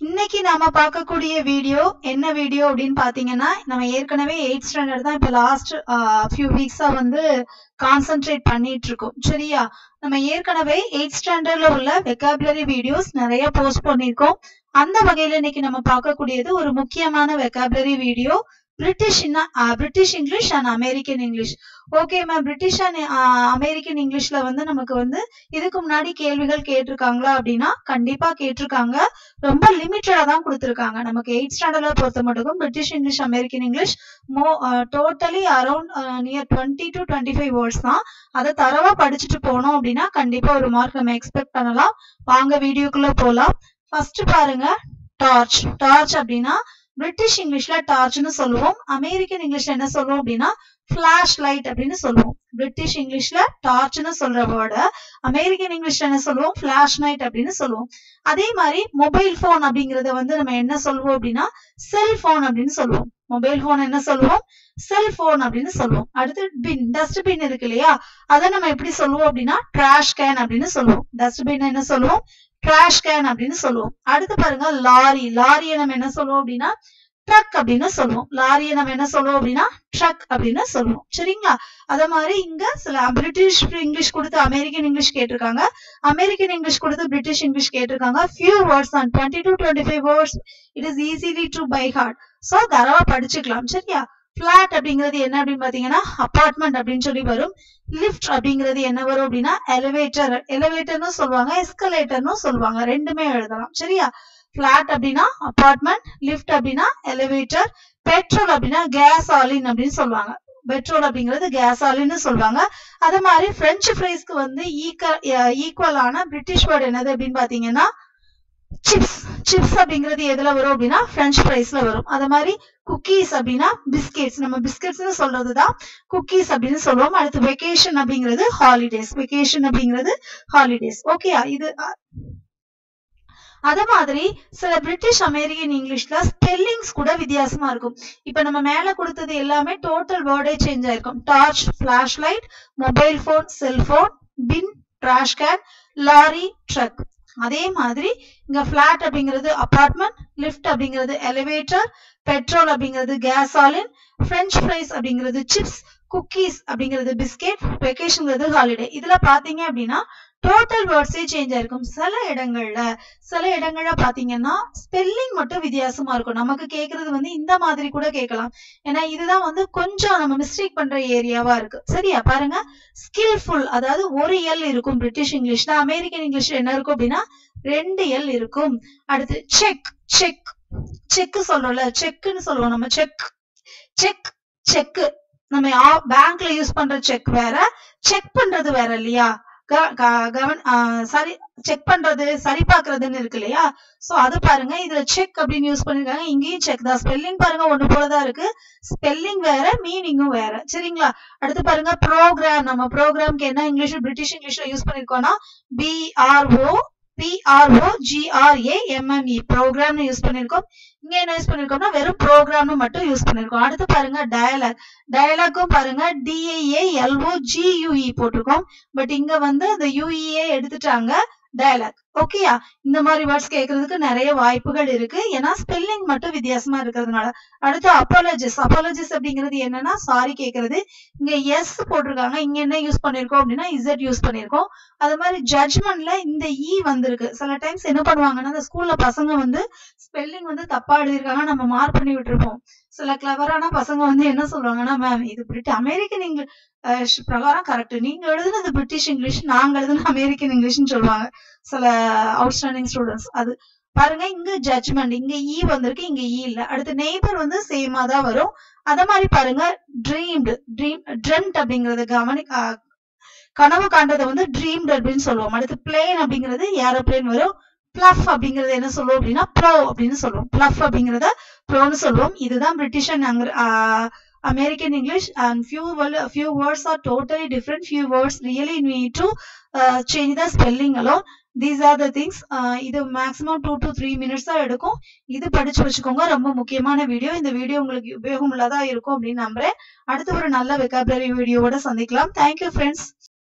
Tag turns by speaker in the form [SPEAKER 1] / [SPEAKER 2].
[SPEAKER 1] இன்னைக்கு நாம பார்க்கக்கூடிய வீடியோ என்ன வீடியோ அப்படின்னு பாத்தீங்கன்னா, நம்ம ஏற்கனவே 8th ஸ்டாண்டர்ட் தான் இப்ப லாஸ்ட் ஃபியூ வீக்ஸா வந்து கான்சென்ட்ரேட் பண்ணிட்டு இருக்கோம். சரியா? நம்ம ஏற்கனவே 8th ஸ்டாண்டர்ட்ல உள்ள வெக்காபுலரி வீடியோஸ் நிறைய போஸ்ட் பண்ணிருக்கோம். அந்த வகையில இன்னைக்கு நம்ம பார்க்கக்கூடியது ஒரு முக்கியமான vocabulary video. British English and American English. Okay ma'am, British and American இங்கிலீஷ்ல வந்து நமக்கு வந்து இதுக்கு முன்னாடி கேள்விகள் கேட்டிருக்காங்களா அப்படின்னா கண்டிப்பா கேட்டிருக்காங்க. ரொம்ப லிமிட்டடா தான் கொடுத்திருக்காங்க. நமக்கு 8th ஸ்டாண்டர்ட்ல பொறுத்த மட்டும் British English American English totally around near 20 to 25 words தான். அதை தரவா படிச்சுட்டு போனோம் அப்படின்னா கண்டிப்பா ஒரு மார்க் நம்ம எக்ஸ்பெக்ட் பண்ணலாம். வாங்க வீடியோக்குள்ள போலாம். ஃபர்ஸ்ட் பாருங்க, டார்ச். டார்ச் அப்படின்னா பிரிட்டிஷ் இங்கிலீஷ்ல டார்ச்னு சொல்லுவோம். அமெரிக்கன் இங்கிலீஷ்ல என்ன சொல்லுவோம் அப்படின்னா பிளாஷ் லைட் அப்படின்னு சொல்லுவோம். பிரிட்டிஷ் இங்கிலீஷ்ல டார்ச்னு சொல்ற வேர்ட அமெரிக்கன் இங்கிலீஷ்ல என்ன சொல்லுவோம், பிளாஷ் லைட் அப்படின்னு சொல்லுவோம். அதே மாதிரி மொபைல் போன் அப்படிங்கறத வந்து நம்ம என்ன சொல்லுவோம் அப்படின்னா செல்போன் அப்படின்னு சொல்லுவோம். மொபைல் போன் என்ன சொல்லுவோம், செல்போன் அப்படின்னு சொல்லுவோம். அடுத்து பின், டஸ்ட்பின் இருக்கு இல்லையா, அதை நம்ம எப்படி சொல்லுவோம் அப்படின்னா டிராஷ் கேன் அப்படின்னு சொல்லுவோம். டஸ்ட்பின் என்ன சொல்லுவோம், டிராஷ் கேன் அப்படின்னு சொல்லுவோம். அடுத்து பாருங்க லாரி. லாரியை நம்ம என்ன சொல்லுவோம் அப்படின்னா ட்ரக் அப்படின்னு சொல்லுவோம். லாரியை நம்ம என்ன சொல்லுவோம் அப்படின்னா ட்ரக் அப்படின்னு சொல்லுவோம். சரிங்களா? அத மாதிரி இங்க சில பிரிட்டிஷ் இங்கிலீஷ் கொடுத்து அமெரிக்கன் இங்கிலீஷ் கேட்டிருக்காங்க, அமெரிக்கன் இங்கிலீஷ் கொடுத்து பிரிட்டிஷ் இங்கிலீஷ் கேட்டிருக்காங்க. few words on 20 to 25 words. It is easily to by heart. So தரவா படிச்சுக்கலாம். சரியா? பிளாட் அப்படிங்கிறது என்ன அப்படின்னு பாத்தீங்கன்னா அபார்ட்மெண்ட் அப்படின்னு சொல்லி வரும். லிஃப்ட் அப்படிங்கிறது என்ன வரும் அப்படின்னா எலிவேட்டர். எலிவேட்டர்னு சொல்லுவாங்க, எஸ்கலேட்டர்னு சொல்லுவாங்க. ரெண்டுமே எழுதலாம். சரியா? பிளாட் அப்படின்னா அபார்ட்மெண்ட், லிஃப்ட் அப்படின்னா எலிவேட்டர், பெட்ரோல் அப்படின்னா கேசாலின் அப்படின்னு சொல்லுவாங்க. பெட்ரோல் அப்படிங்கிறது கேசாலின்னு சொல்லுவாங்க. அதே மாதிரி பிரெஞ்சு ஃப்ரைஸ்க்கு வந்து ஈக்குவலான பிரிட்டிஷ் வேர்டு என்னது அப்படின்னு பாத்தீங்கன்னா சிப்ஸ். சிப்ஸ் அப்படிங்கிறது எதுல வரும் அப்படின்னா பிரெஞ்சு ஃப்ரைஸ்ல வரும். அதே மாதிரி குக்கீஸ் அப்படின்னா பிஸ்கெட்ஸ். நம்ம பிஸ்கெட்ஸ்னு சொல்றதுதான் குக்கீஸ் அப்படின்னு சொல்லுவோம். அடுத்து வெக்கேஷன் அப்படிங்கிறது ஹாலிடேஸ். வெக்கேஷன் அப்படிங்கிறது ஹாலிடேஸ். ஓகேயா? இது அத மாதிரி சில பிரிட்டிஷ் அமெரிக்கன் இங்கிலீஷ்ல ஸ்பெல்லிங்ஸ் கூட வித்தியாசமா இருக்கும். இப்ப நம்ம மேல கொடுத்தது எல்லாமே டோட்டல் வேர்டே சேஞ்ச் ஆயிருக்கும். Torch, flashlight, mobile phone, cellphone, bin, trash can, lorry, truck. அதே மாதிரி இங்க பிளாட் அப்படிங்கிறது அபார்ட்மெண்ட், லிஃப்ட் அப்படிங்கிறது எலிவேட்டர், பெட்ரோல் அப்படிங்கிறது கேசாலின், பிரெஞ்ச் ஃப்ரைஸ் அப்படிங்கிறது சிப்ஸ், குக்கீஸ் அப்படிங்கிறது பிஸ்கெட், வெக்கேஷன்ங்கிறது ஹாலிடே. இதுல பாத்தீங்க அப்படின்னா டோட்டல் வேர்ட்ஸே சேஞ்ச் ஆயிருக்கும். சில இடங்கள்ல பாத்தீங்கன்னா ஸ்பெல்லிங் மட்டும் வித்தியாசமா இருக்கும். நமக்கு கேக்குறது வந்து இந்த மாதிரி கூட கேட்கலாம். ஏன்னா இதுதான் வந்து கொஞ்சம் நம்ம மிஸ்டேக் பண்ற ஏரியாவா இருக்கு. சரியா? பாருங்க, ஸ்கில்ஃபுல் அதாவது ஒரு எல் இருக்கும் பிரிட்டிஷ் இங்கிலீஷ்ல. அமெரிக்கன் இங்கிலீஷ்ல என்ன இருக்கும் அப்படின்னா 2 எல் இருக்கும். அடுத்து செக். செக் செக் சொல்றோம்ல, செக்னு சொல்லுவோம் நம்ம. செக் செக் செக் நம்ம பேங்க்ல யூஸ் பண்ற செக் வேற, செக் பண்றது வேற இல்லையா? சரி, செக் பண்றது, சரி பாக்குறதுன்னு இருக்கு இல்லையா? சோ அது பாருங்க, இதுல செக் அப்படின்னு யூஸ் பண்ணிருக்காங்க. இங்கேயும் செக் தான். ஸ்பெல்லிங் பாருங்க ஒண்ணு போலதான் இருக்கு. ஸ்பெல்லிங் வேற, மீனிங்கும் வேற. சரிங்களா? அடுத்து பாருங்க ப்ரோக்ராம். நம்ம ப்ரோக்ராம்க்கு என்ன இங்கிலீஷ் பிரிட்டிஷ் இங்கிலீஷ்ல யூஸ் பண்ணிருக்கோம்னா PROGRAMME ப்ரோக்ராம்னு யூஸ் பண்ணிருக்கோம். இங்க என்ன யூஸ் பண்ணிருக்கோம்னா வெறும் ப்ரோக்ராம்னு மட்டும் யூஸ் பண்ணிருக்கோம். அடுத்து பாருங்க டயலாக். டயலாக்கும் பாருங்க DIALOGUE போட்டிருக்கோம். பட் இங்க வந்து அந்த UE எடுத்துட்டாங்க. டயலாக். ஓகேயா? இந்த மாதிரி வேர்ட்ஸ் கேட்கறதுக்கு நிறைய வாய்ப்புகள் இருக்கு. ஏன்னா ஸ்பெல்லிங் மட்டும் வித்தியாசமா இருக்கிறதுனால. அடுத்து அப்பாலஜிஸ். அப்பாலஜிஸ் அப்படிங்கிறது என்னன்னா சாரி கேட்கறது. இங்க எஸ் போட்டிருக்காங்க, இங்க என்ன யூஸ் பண்ணிருக்கோம் அப்படின்னா இசட் யூஸ் பண்ணிருக்கோம். அது மாதிரி ஜட்ஜ்மெண்ட்ல இந்த வந்திருக்கு. சில டைம்ஸ் என்ன பண்ணுவாங்கன்னா அந்த ஸ்கூல்ல பசங்க வந்து ஸ்பெல்லிங் வந்து தப்பா எழுதிருக்காங்க, நம்ம மார்க் பண்ணி விட்டுருப்போம். சில கிளவரான பசங்க வந்து என்ன சொல்லுவாங்கன்னா மேம் இது அமெரிக்கன் இங்கிலீஷ் பிரகாரம் கரெக்ட், நீங்க எழுதுனது பிரிட்டிஷ் இங்கிலீஷ், நாங்க எழுதுன அமெரிக்கன் இங்கிலீஷ்னு சொல்லுவாங்க சில அவுட்ஸ்டாண்டிங் ஸ்டூடெண்ட்ஸ். அது பாருங்க, இங்க ஜட்ஜ்மெண்ட், இங்க வந்திருக்கு, இங்க இல்ல. அடுத்து நெய்பர் வந்து சேமா தான் வரும். அத மாதிரி பாருங்க ட்ரீம்ட் அப்படிங்கறது கனவு காண்றதை வந்து ட்ரீம்ட் அப்படின்னு சொல்லுவோம். அடுத்து பிளேன் அப்படிங்கிறது ஏரோப்ளேன் வரும். பிளஃப் அப்படிங்கறது என்ன சொல்லுவோம் அப்படின்னா ப்ளோ அப்படின்னு சொல்லுவோம். பிளஃப் அப்படிங்கறத ப்ளோன்னு சொல்லுவோம். இதுதான் British and American English, and few words are totally different. Few words really need to change the spelling alone. These are the things. இது maximum 2 to 3 minutes தான் எடுக்கும். இது படிச்சு வச்சுக்கோங்க. ரொம்ப முக்கியமான வீடியோ. இந்த வீடியோ உங்களுக்கு உபயோகமுள்ளதா இருக்கும் அப்படின்னு நம்புறேன். அடுத்து ஒரு நல்ல வெக்காபுலரி வீடியோவோட சந்திக்கலாம். Thank you friends.